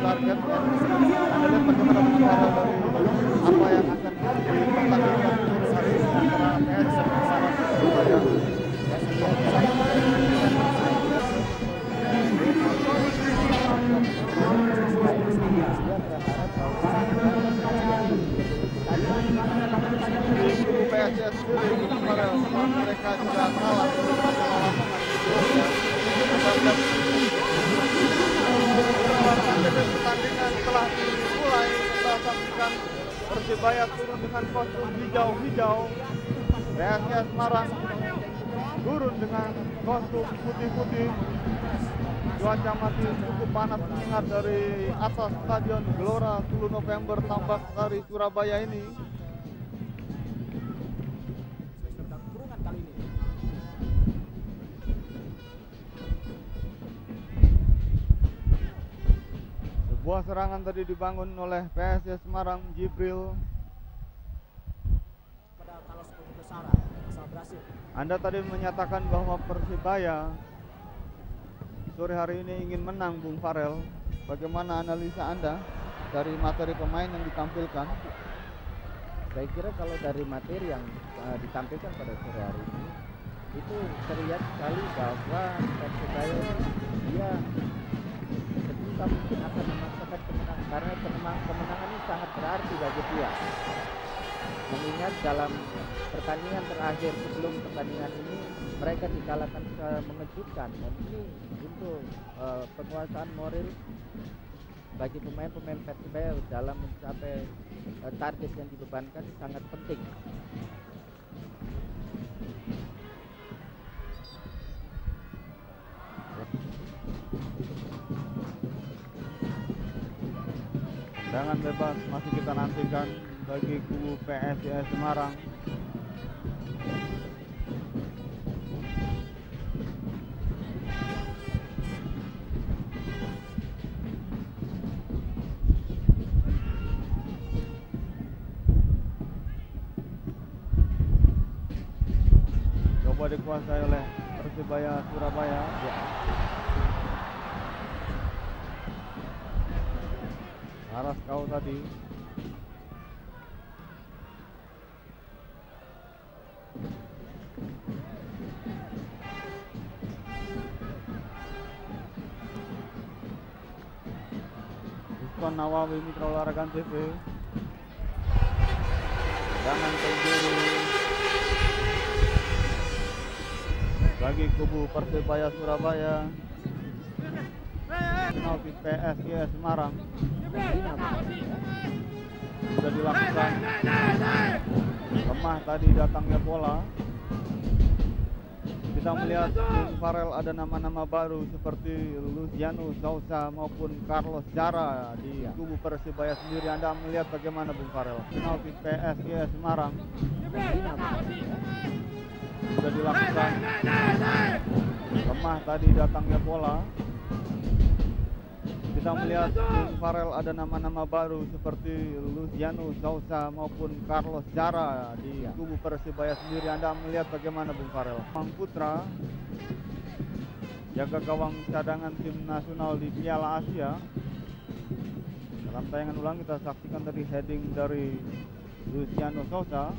target ya. Anda lihat bagaimana penyebaran dari apa yang akan dipertandingkan hari ini antara PS sama Persebaya. Di kubu PSIS sendiri kemarin mereka juga kalah pertandingan telah dimulai. Kita saksikan Persebaya turun dengan kostum hijau-hijau, PSIS Semarang turun dengan kostum putih-putih. Cuaca masih cukup panas menyengat dari atas Stadion Gelora 10 November Tambak Sari Surabaya ini. Sebuah serangan tadi dibangun oleh PSIS Semarang, Jibril. Anda tadi menyatakan bahwa Persebaya sore hari ini ingin menang, Bung Farel. Bagaimana analisa Anda dari materi pemain yang ditampilkan? Saya kira kalau dari materi yang ditampilkan pada sore hari ini, itu terlihat sekali bahwa Persebaya dia sebisa mungkin akan memaksakan kemenangan, karena kemenangan ini sangat berarti bagi dia. Mengingat dalam pertandingan terakhir sebelum pertandingan ini mereka dikalahkan mengejutkan, dan ini untuk penguasaan moral bagi pemain-pemain Persebaya dalam mencapai target yang dibebankan sangat penting. Tendangan bebas masih kita nantikan bagi kubu PSIS Semarang. Coba dikuasai oleh Persebaya Surabaya. Ya. Aras kau tadi. Diskon Nawawi Mitra Olahraga TV. Jangan penjuru bagi kubu Persebaya Surabaya. Penalti PSIS Semarang sudah dilakukan. Lemah tadi datangnya bola. Kita melihat Bung Farel ada nama-nama baru seperti Luciano Sousa maupun Carlos Jara di kubu Persebaya sendiri. Anda melihat bagaimana, Bung Farel? Penalti PSIS Semarang sudah dilakukan. Lemah tadi datangnya bola. Kita melihat Bung Farel ada nama-nama baru seperti Luciano Sousa maupun Carlos Jara di kubu Persebaya sendiri. Anda melihat bagaimana, Bung Farel? Mang Putra, jaga gawang cadangan tim nasional di Piala Asia. Dalam tayangan ulang kita saksikan tadi heading dari Luciano Sousa.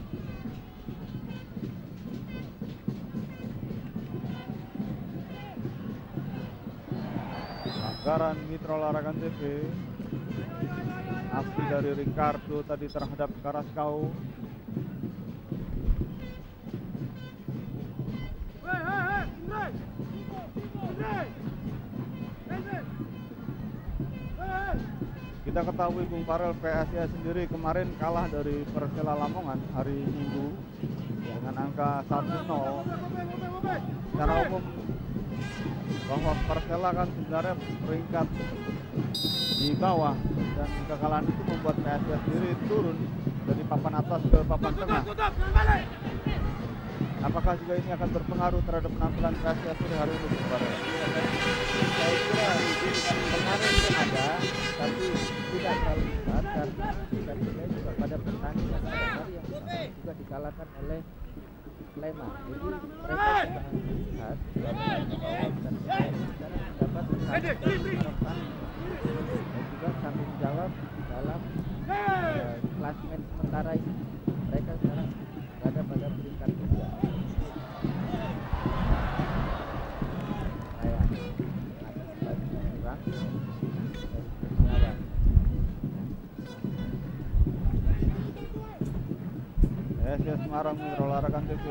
Anggaran Mitra Olahraga TV. Aksi dari Ricardo tadi terhadap Karaskau. Kita ketahui, Bung Farel, PSIS sendiri kemarin kalah dari Persela Lamongan hari Minggu dengan angka 1-0. Secara umum bahwa Persela kan sebenarnya peringkat di bawah dan kekalahan itu membuat PSIS sendiri turun dari papan atas ke papan tengah. Apakah juga ini akan berpengaruh terhadap penampilan PSIS sore hari ini, Saudara? Saya kira pengaruh itu ada, tapi tidak terlalu besar karena Persebaya juga pada pertandingan pada hari yang sama juga dikalahkan oleh Sleman. Jadi mereka sudah melihat bahwa Persebaya sekarang mendapat harapan dan juga tanggung jawab dalam klasemen sementara ini. Mereka sekarang berada pada peringkat 3. PSIS Semarang Mitra Olahraga TV.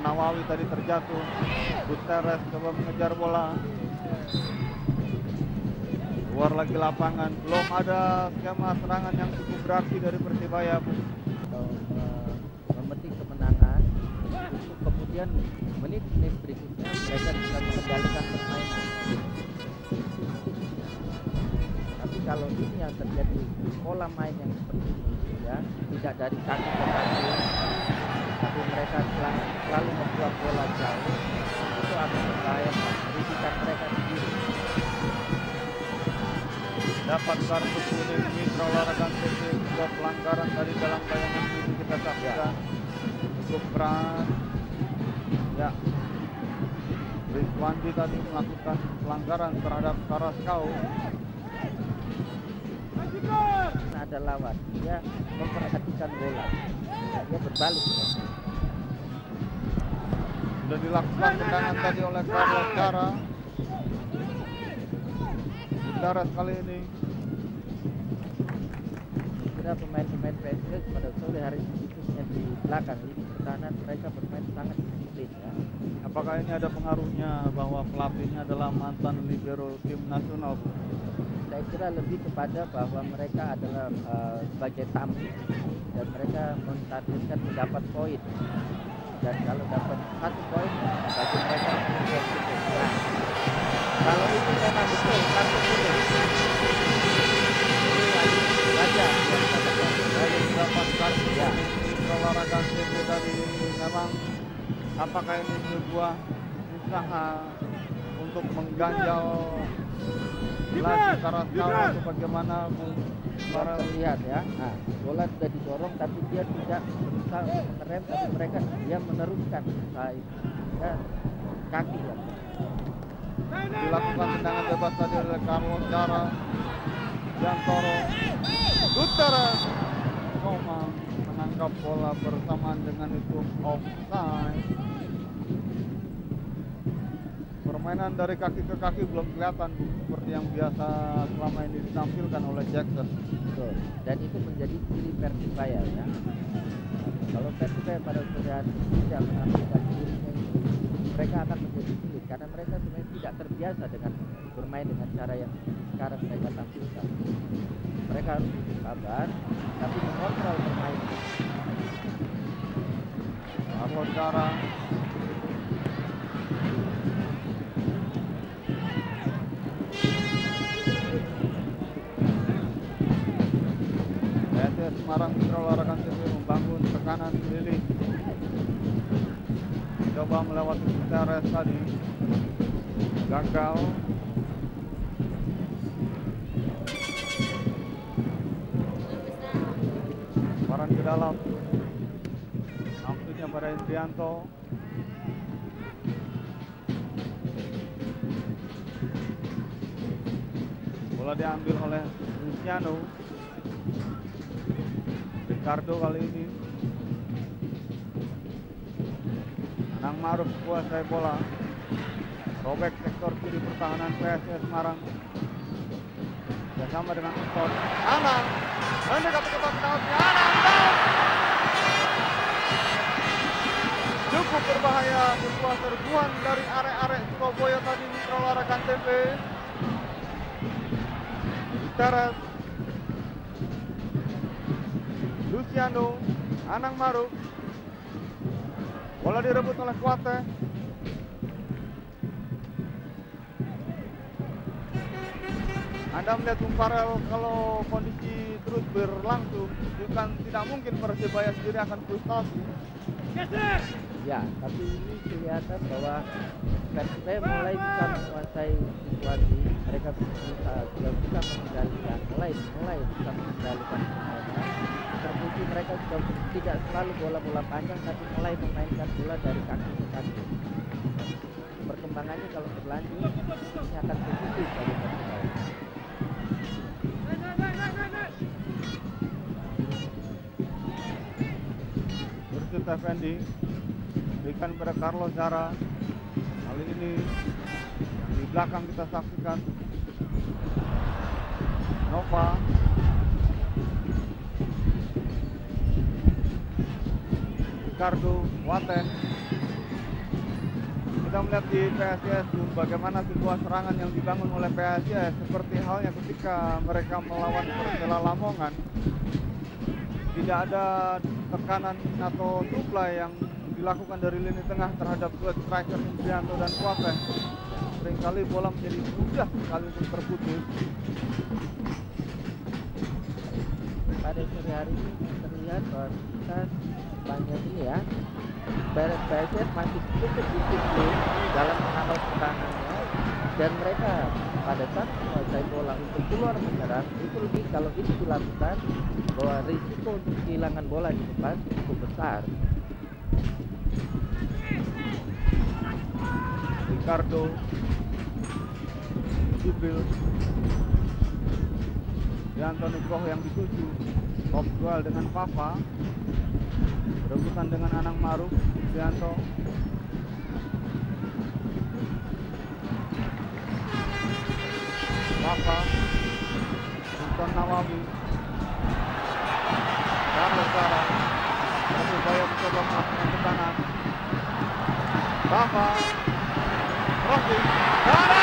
Nawawi tadi terjatuh. Gutierrez coba mengejar bola. Keluar lagi lapangan. Belum ada skema serangan yang cukup berarti dari Persibaya. Memetik kemenangan untuk kemudian menit-menit berikutnya mereka bisa mengendalikan permainan. Tapi kalau ini yang terjadi pola main yang seperti ini, ya, tidak dari kaki ke kaki, tapi mereka selalu membuat bola jauh, itu akan membahayakan merugikan mereka sendiri. Dapat kartu kuning Mitra Olahraga TV, sebuah pelanggaran tadi dalam tayangan ini kita saksikan. Cukup keras. Ya, Rizwandi tadi melakukan pelanggaran terhadap Karaskau. Ada lawan, dia memperhatikan bola, dia berbalik. Sudah dilakukan tendangan tadi oleh Carlos Cara. Gutierrez kali ini. Kira pemain-pemain PSIS pada sore hari ini khususnya di belakang ini pertahanan mereka bermain sangat disiplin, ya. Apakah ini ada pengaruhnya bahwa pelatihnya adalah mantan libero tim nasional? Saya kira lebih kepada bahwa mereka adalah sebagai tamu dan mereka mentargetkan mendapat poin, dan kalau dapat 1 poin bagi mereka menjadi cukup. Nah, kalau itu memang betul kartu kuning, raja dari dapat kartu ya. Olahraga TV tadi memang apakah ini sebuah usaha untuk mengganjal lagi Karaskau atau bagaimana para lihat, ya. Nah, bola sudah didorong tapi dia tidak berusaha mengerem, tapi mereka dia meneruskan usaha itu, ya, kaki, ya. Dilakukan tendangan bebas tadi oleh Carlos Cara. Jantoro Gutierrez Komang menangkap bola bersamaan dengan itu offside. Permainan dari kaki ke kaki belum kelihatan seperti yang biasa selama ini ditampilkan oleh Jackson. Betul. Dan itu menjadi ciri Persibaya, ya. Kalau Persibaya pada sore hari tidak menampilkan dirinya itu, mereka akan menjadi sulit karena mereka sebenarnya tidak terbiasa dengan bermain dengan cara yang sekarang mereka tampilkan. Mereka harus sabar tapi mengontrol permainan. Carlos Cara PSIS Semarang Mitra Olahraga TV membangun tekanan Lili. Coba melewati Gutierrez tadi, gagal. Paran ke dalam, maksudnya pada Indrianto. Bola diambil oleh Luciano. Ricardo kali ini. Anang Maruf kuasai bola. Robek sektor kiri pertahanan PSIS Semarang. Bersama dengan Anton. Anang. Mendekati ke penalti. Anang. Cukup berbahaya sebuah serbuan dari arek-arek Surabaya tadi Mitra Olahraga TV. Gutierrez, Luciano, Anang Maruf. Bola direbut oleh Kuate. Anda melihat Bung Farel, kalau kondisi terus berlangsung, bukan tidak mungkin Persebaya sendiri akan frustasi. Ya, tapi ini kelihatan bahwa Persebaya mulai bisa menguasai situasi. Mereka sudah bisa mengendalikan, mulai bisa mengendalikan permainan. Terbukti mereka sudah tidak selalu bola-bola panjang, tapi mulai memainkan bola dari kaki ke kaki. Perkembangannya kalau berlanjut, ini akan positif bagi Persebaya. Bursit Effendi berikan pada Carlos Zara. Kali ini yang di belakang kita saksikan Nova. Ricardo Waten. Kita melihat di PSIS bagaimana situasi serangan yang dibangun oleh PSIS, seperti halnya ketika mereka melawan Persela Lamongan. Tidak ada tekanan atau supply yang dilakukan dari lini tengah terhadap dua striker Indrianto dan Kuate. Seringkali bola menjadi mudah sekali untuk terputus. Pada sore hari ini terlihat bahwa kita banyak ini ya, PSIS masih cukup disiplin dalam mengawal serangannya, dan mereka pada saat menguasai bola untuk keluar menyerang itu lebih, kalau itu dilakukan, bahwa risiko untuk kehilangan bola di depan cukup besar. Ricardo, Jibril, Antoni Koh yang dituju, top duel dengan Papa, berebutan dengan Anang Maruf, Dianto. Papa, Sultan Nawawi, Carlos Zara. Persebaya mencoba melakukan tekanan. Papa, Rossi, Zara.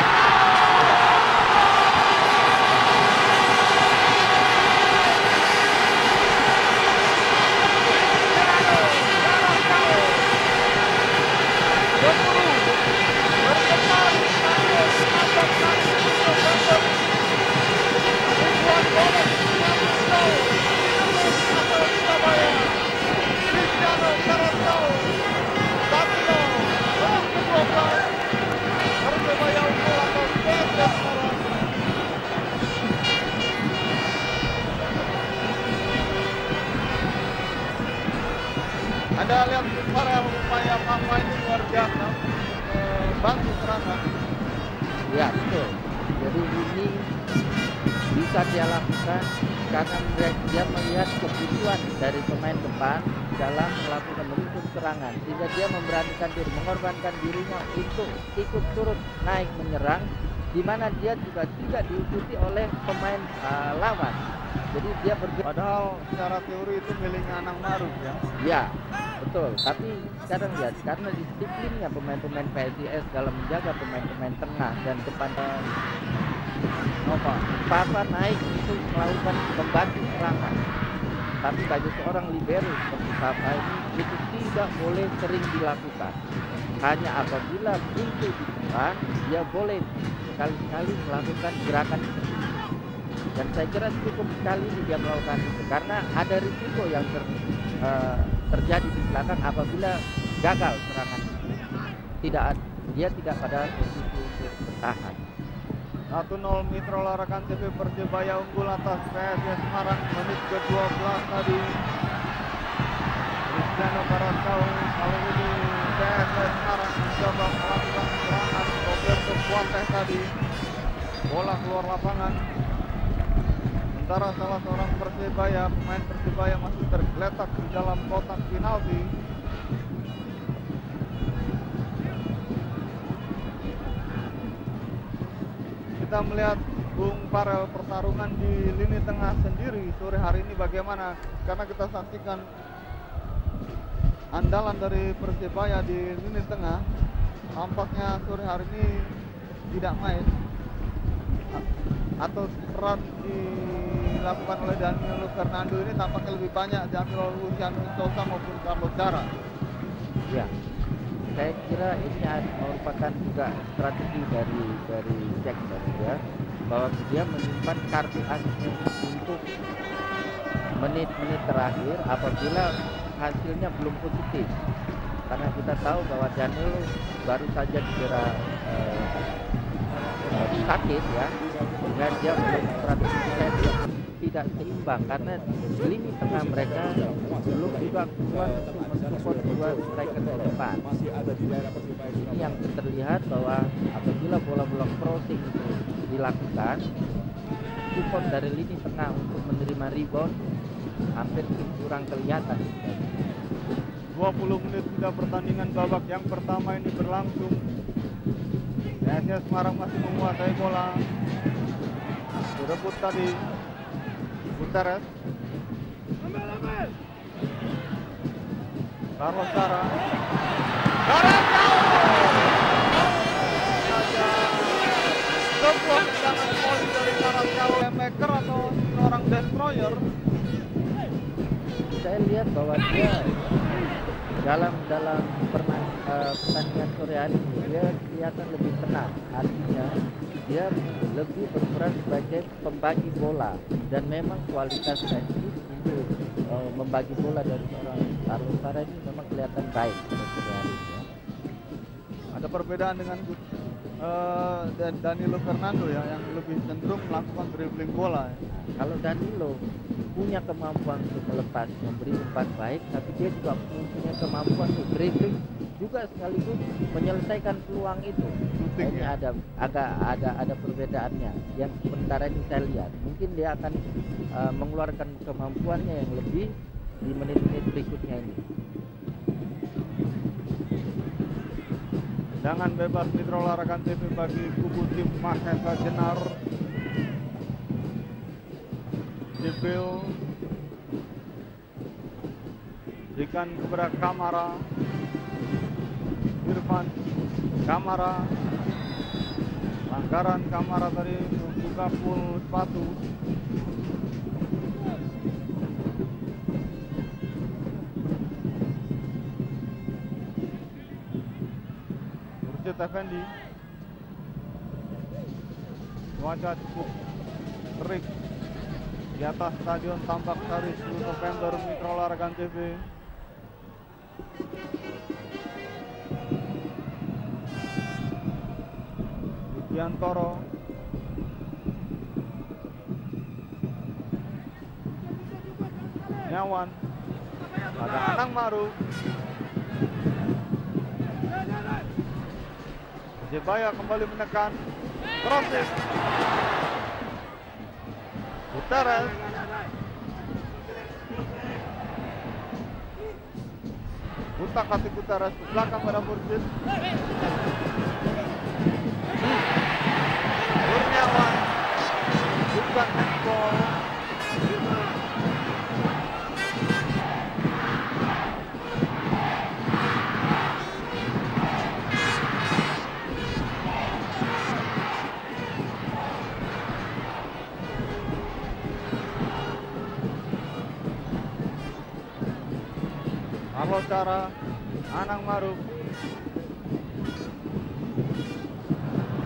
Anda lihat para upaya Papa ini luar biasa, bantu serangan. Ya betul. Jadi ini bisa dia lakukan karena dia melihat kebutuhan dari pemain depan dalam melakukan menuntut serangan, sehingga dia memberanikan diri, mengorbankan dirinya untuk ikut turut naik menyerang, di mana dia juga tidak diikuti oleh pemain lawan. Jadi dia Padahal secara teori itu miliknya Anang Maruf ya. Ya, betul. Tapi sekarang lihat, karena disiplinnya pemain-pemain PSIS dalam menjaga pemain-pemain tengah dan depan, Papa naik untuk melakukan membantu serangan. Tapi bagi seorang libero seperti Papa ini, itu tidak boleh sering dilakukan. Hanya apabila muncul di depan, dia boleh sekali-sekali melakukan gerakan seperti itu. Dan saya kira cukup sekali dia melakukan itu, karena ada risiko yang terjadi di belakang apabila gagal serangan. Dia tidak pada posisi untuk bertahan. 1-0 Mitra Olahraga TV Persebaya unggul atas PSIS Semarang menit ke-12 tadi. Cristiano Carrasco, kali ini PSIS Semarang mencoba melakukan serangan. Roberto Fuentes tadi, bola keluar lapangan. Sementara salah seorang Persebaya, pemain Persebaya masih tergeletak di dalam kotak penalti. Kita melihat Bung Farel pertarungan di lini tengah sendiri sore hari ini bagaimana, karena kita saksikan andalan dari Persebaya di lini tengah tampaknya sore hari ini tidak main. atau peran dilakukan oleh Danilo Fernando ini tampaknya lebih banyak diambil oleh Luciano Sousa maupun Carlos Cara. Ya, saya kira ini merupakan juga strategi dari Jackson ya, bahwa dia menyimpan kartu asnya untuk menit-menit terakhir apabila hasilnya belum positif, karena kita tahu bahwa Danilo baru saja cedera sakit ya, sehingga dia strategi tidak seimbang karena lini tengah mereka belum juga kuat untuk mensupport dua striker dari depan. Ini yang terlihat bahwa apabila bola-bola crossing itu dilakukan, support dari lini tengah untuk menerima rebound hampir kurang kelihatan. 20 menit sudah pertandingan babak yang pertama ini berlangsung. PSIS Semarang masih menguasai bola. Direbut tadi Gutierrez. Carlos Cara. Sebuah tendangan volley dari Carlos Cara, playmaker atau seorang destroyer. Saya lihat bahwa dia dalam pertandingan sore hari ini dia kelihatan lebih tenang, artinya dia lebih berperan sebagai pembagi bola, dan memang kualitas teknis untuk membagi bola dari seorang Carlos Cara ini memang kelihatan baik pada sore hari ini ya. Ada perbedaan dengan Danilo Fernando ya, yang lebih cenderung melakukan dribbling bola ya. Kalau Danilo punya kemampuan untuk melepas, memberi umpan baik, tapi dia juga punya kemampuan untuk dribbling juga sekaligus menyelesaikan peluang itu. Ini ada perbedaannya. Yang sementara ini saya lihat, mungkin dia akan mengeluarkan kemampuannya yang lebih di menit-menit berikutnya ini. Jangan bebas Mitra Olahraga TV bagi kubu tim Mahesa Jenar. Jibril berikan kepada Kamara. Irfan Kamara, pelanggaran Kamara tadi membuka full sepatu. Mursyid Effendi. Cuaca cukup terik di atas Stadion Tambak Sari 10 November. Mitra Olahraga TV. Yantoro, Nyawan, ada Anang Maru, Jebaya kembali menekan, crossing, Gutierrez, Buta kasih Gutierrez ke belakang pada Mursyid. Kurniawan bukan handball. Carlos Cara, Anang Maruf.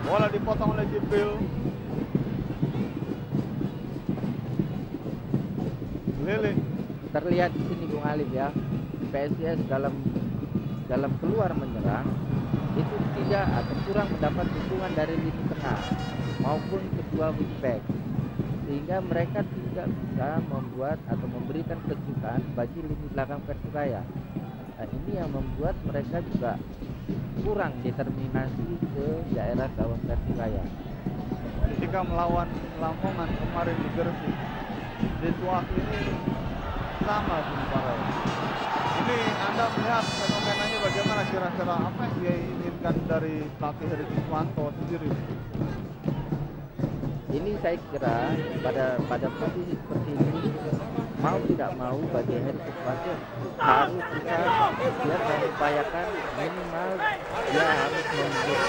Bola dipotong oleh Jibril. Lele. Terlihat di sini Bung Alif ya, PSIS dalam keluar menyerang itu tidak atau kurang mendapat dukungan dari lini tengah maupun kedua wingback, sehingga mereka tidak bisa membuat atau memberikan kejutan bagi lini belakang Persibaya. Nah, ini yang membuat mereka juga kurang determinasi ke daerah gawang Persibaya. Ketika melawan Lamongan kemarin di Gresik, situasi ini sama sebenarnya. Ini Anda melihat fenomenanya bagaimana, kira-kira apa yang dia inginkan dari pelatih Heri Kiswanto sendiri? Ini saya kira pada posisi seperti ini, mau tidak mau bagi Heri Kiswanto harus dia mengupayakan minimal dia harus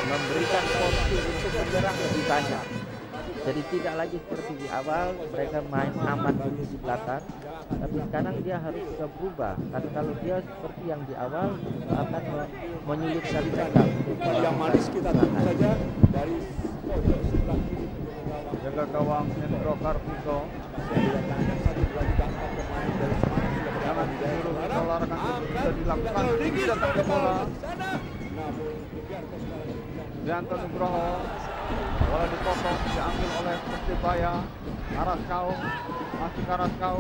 memberikan porsi untuk menyerang lebih banyak. Jadi tidak lagi seperti di awal mereka main aman dulu di belakang, tapi sekarang dia harus juga berubah. Karena kalau dia seperti yang di awal itu akan menyulitkan mereka untuk Yang manis kita tunggu saja dari sebelah kiri. Jaga gawang Hendro Kartiko. Jangan disuruh olahraga sudah dilakukan. Tinggi datang ke bola. Rianto Nugroho. Bola dipotong, diambil oleh Persebaya. Karaskau, masih Karaskau.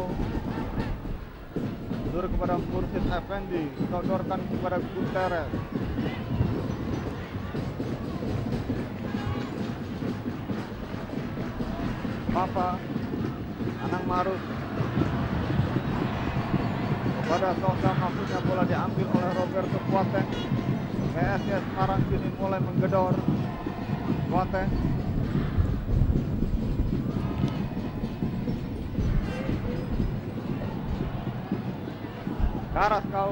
Mundur kepada Mursid Effendi, sodorkan kepada Guterres. Papa, Anang Marus. Kepada Sosa, maksudnya bola diambil oleh Roberto Kuateng. PSIS Semarang kini mulai menggedor. Kuateng. Karaskau.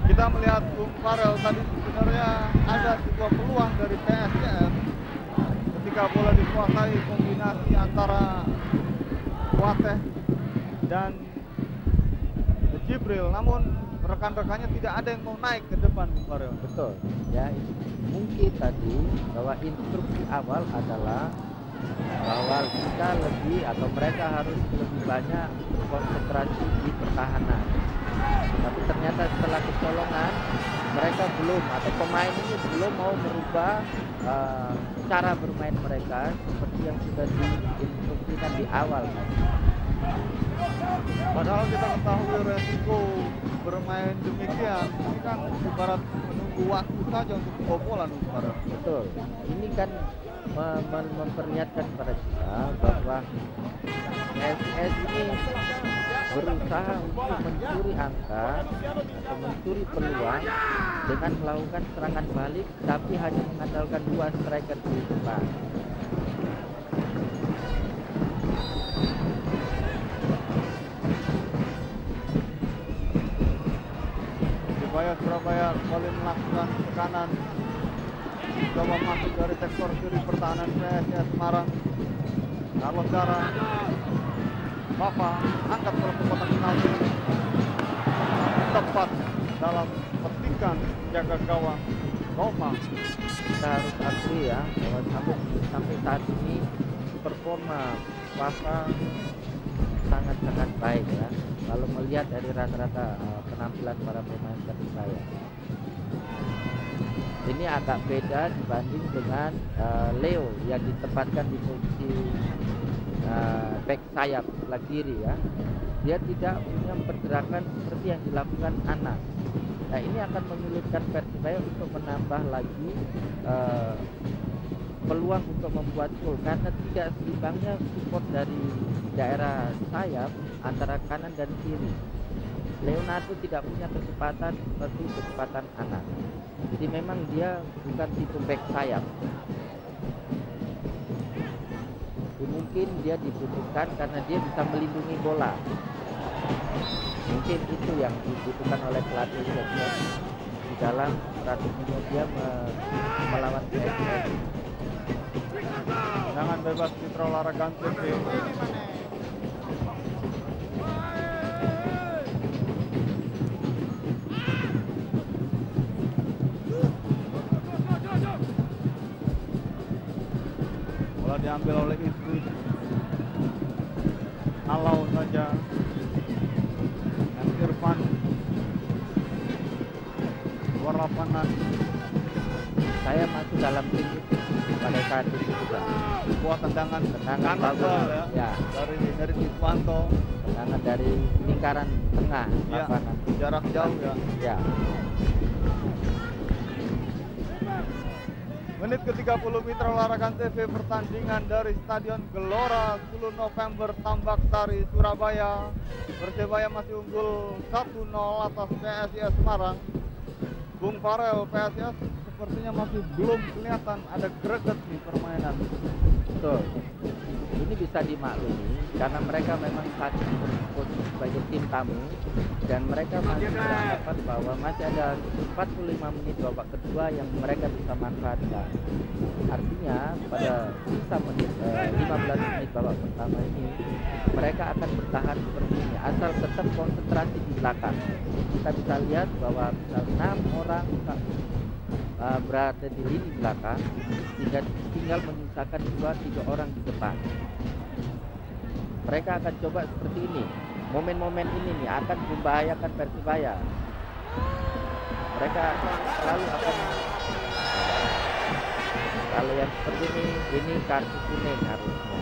Kita melihat Bung Farel tadi sebenarnya ada sebuah peluang dari PSIS ketika bola dikuasai kombinasi antara Kuateng dan Jibril, namun rekan-rekannya tidak ada yang mau naik ke depan, Bung Farel. Betul. Ya, mungkin tadi bahwa instruksi awal adalah bahwa kita lebih atau mereka harus lebih banyak konsentrasi di pertahanan. Tapi ternyata setelah kecolongan mereka belum, atau pemain ini belum mau merubah cara bermain mereka seperti yang sudah diinstruksikan di awal. Padahal kita ketahui resiko bermain demikian, ini kan ibarat menunggu waktu saja untuk kebobolan, Bung Farel. Betul. Ini kan memperlihatkan kepada kita bahwa PSIS ini berusaha untuk mencuri angka atau mencuri peluang dengan melakukan serangan balik, tapi hanya mengandalkan 2 striker di depan. Persebaya Surabaya kembali melakukan tekanan, coba masuk dari sektor kiri pertahanan PSIS Semarang. Carlos Dara, Papa angkat bola ke kotak penalti, tepat dalam petikan jaga gawang Roma. Kita harus akui ya bahwa sampai saat ini performa Papa sangat-sangat baik ya. Kalau melihat dari rata-rata penampilan para pemain Persebaya, ini agak beda dibanding dengan Leo yang ditempatkan di posisi back sayap sebelah kiri ya. Dia tidak punya pergerakan seperti yang dilakukan Anas. Nah, ini akan menyulitkan Persebaya untuk menambah lagi peluang untuk membuat gol karena tidak seimbangnya support dari daerah sayap antara kanan dan kiri. Leonardo tidak punya kecepatan seperti kecepatan Anas. Jadi memang dia bukan tipe back sayap. Mungkin dia dibutuhkan karena dia bisa melindungi bola. Mungkin itu yang dibutuhkan oleh pelatih di dalam strateginya dia melawan PSIS. Tendangan bebas Mitra Olahraga TV. Bola diambil oleh Idris. Halau saja. Dan Irfan luar lapangan. Saya masuk dalam tim itu pada saat itu juga. Sebuah tendangan bagus ya. Dari Iswanto. Tendangan dari lingkaran tengah Ya, lapangan. jarak jauh ya. Ya. Menit ke-30 Mitra Olahraga TV, pertandingan dari Stadion Gelora 10 November Tambak Sari, Surabaya. Persebaya masih unggul 1-0 atas PSIS Semarang. Bung Farel, PSIS sepertinya masih belum kelihatan ada greget nih permainan. Betul. Ini bisa dimaklumi karena mereka memang saat ini berposisi sebagai tim tamu dan mereka masih beranggapan bahwa masih ada 45 menit babak kedua yang mereka bisa manfaatkan. Artinya pada sisa menit 15 menit babak pertama ini mereka akan bertahan seperti ini asal tetap konsentrasi di belakang. Kita bisa lihat bahwa misal 6 orang berada di lini belakang sehingga tinggal menyisakan 2-3 orang di depan. Mereka akan coba seperti ini. Momen-momen ini nih akan membahayakan Persibaya. Mereka selalu akan, kalau yang seperti ini kartu kuning harusnya.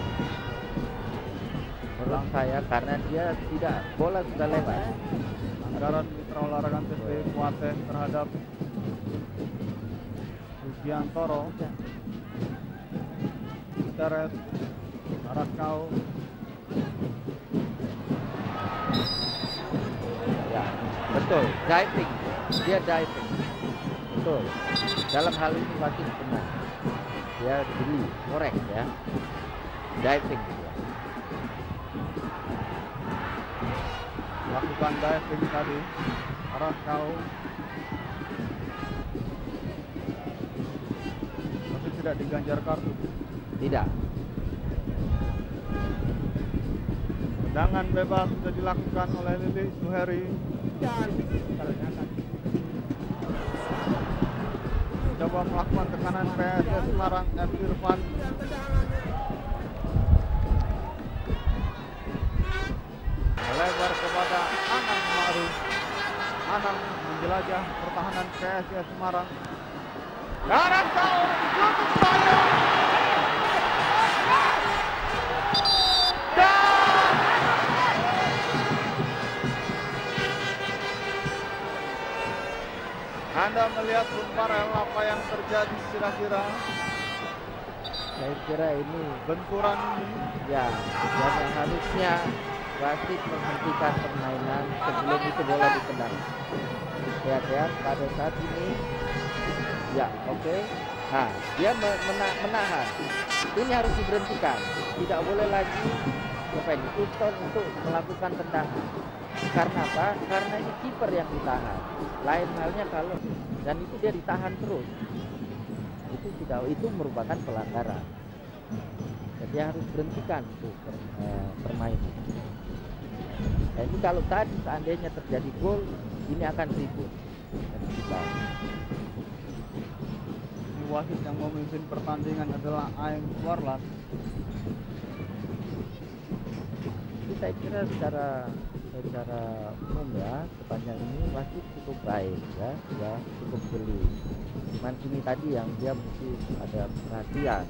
Menurut saya karena dia tidak, bola sudah lewat. Anggaran Mitra Olahraga TV Kuateh terhadap Sugiantoro, Gutierrez, Araskau. Ya, betul, diving, dia diving, betul. Dalam hal ini wasit benar, dia jeli, korek ya, diving. Lakukan diving tadi, Araskau. Tapi tidak diganjar kartu. Tidak. Tendangan bebas sudah dilakukan oleh Lili Suheri. Coba melakukan tekanan PSS Semarang, F. Irfan. Melebar kepada Anang Ma'ruf. Anang menjelajah pertahanan PSS Semarang. Araskau tutup bola. Anda melihat Bung Farel apa yang terjadi kira-kira? Saya kira ini Benturan ini ya, dan yang harusnya wasit menghentikan permainan sebelum itu bola ditendang. Lihat pada saat ini, ya oke. Nah, dia menahan. Ini harus diberhentikan. Tidak boleh lagi Uston untuk melakukan tendangan. Karena apa? Karena ini kiper yang ditahan. Lain halnya kalau, dan itu dia ditahan terus. Itu merupakan pelanggaran. Jadi harus berhentikan itu permainan. Nah, ini kalau tadi seandainya terjadi gol, ini akan ribut. Ini wasit yang memimpin pertandingan adalah Aeng Warlas. Saya kira secara umum ya, sepanjang ini wasit cukup baik ya cukup jeli. Cuman ini tadi yang dia mesti ada perhatian.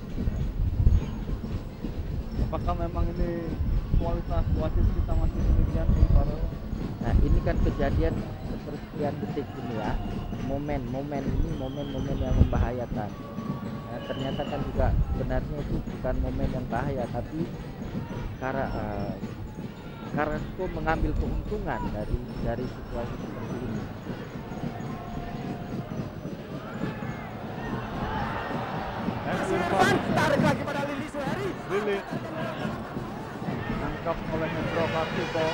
Apakah memang ini kualitas wasit kita masih demikian, Bung Farel? Nah, ini kan kejadian sepersekian detik ini ya, momen yang membahayakan. Nah, ternyata kan juga sebenarnya itu bukan momen yang bahaya, tapi Carrasco mengambil keuntungan dari situasi seperti ini. Tarik lagi pada Lili Suheri. Lili nangkap oleh Hendro Kartiko.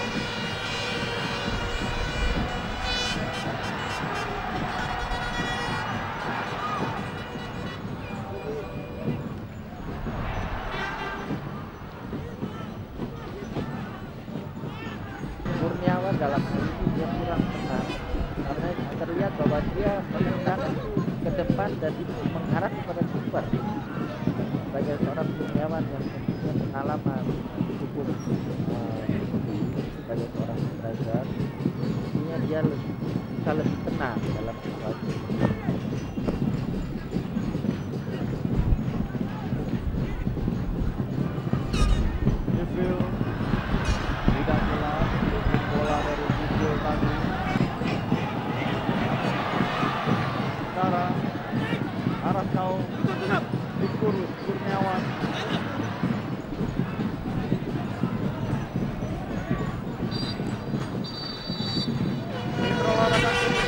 Kurniawan dalam hal ini dia kurang tenang karena terlihat bahwa dia menendang itu ke depan dan itu mengarah kepada kiper. Sebagai seorang Kurniawan yang mempunyai pengalaman cukup sebagai seorang striker, artinya dia bisa lebih tenang dalam situasi ini. Jibril tidak jelas bola dari Jibril tadi. Sekarang Araskau dikur Kurniawan. Mitra Olahraga TV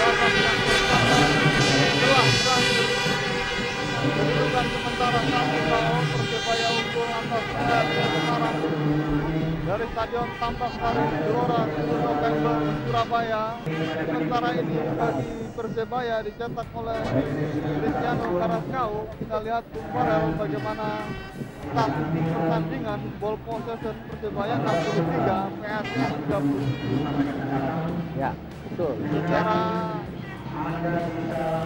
babak yang pertama telah sementara 1-0 Persebaya unggul atas PSIS Semarang dari Stadion Tampak Sari Gelora 7 November Surabaya. Sementara ini bagi Persebaya dicetak oleh Cristiano Carrasco. Kita lihat Farel bagaimana statistik pertandingan. Ball possession Persebaya 63, PSIS 37. Ya, betul. Secara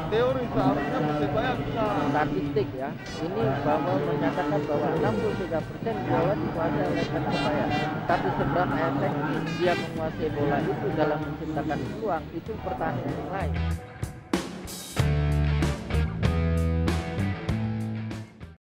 teori seharusnya Persebaya bisa Statistik ya, ini bahwa menyatakan bahwa 63% bola dikuasai oleh Persebaya. Tapi seberapa efektif dia menguasai bola itu dalam menciptakan peluang, itu pertanyaan yang lain.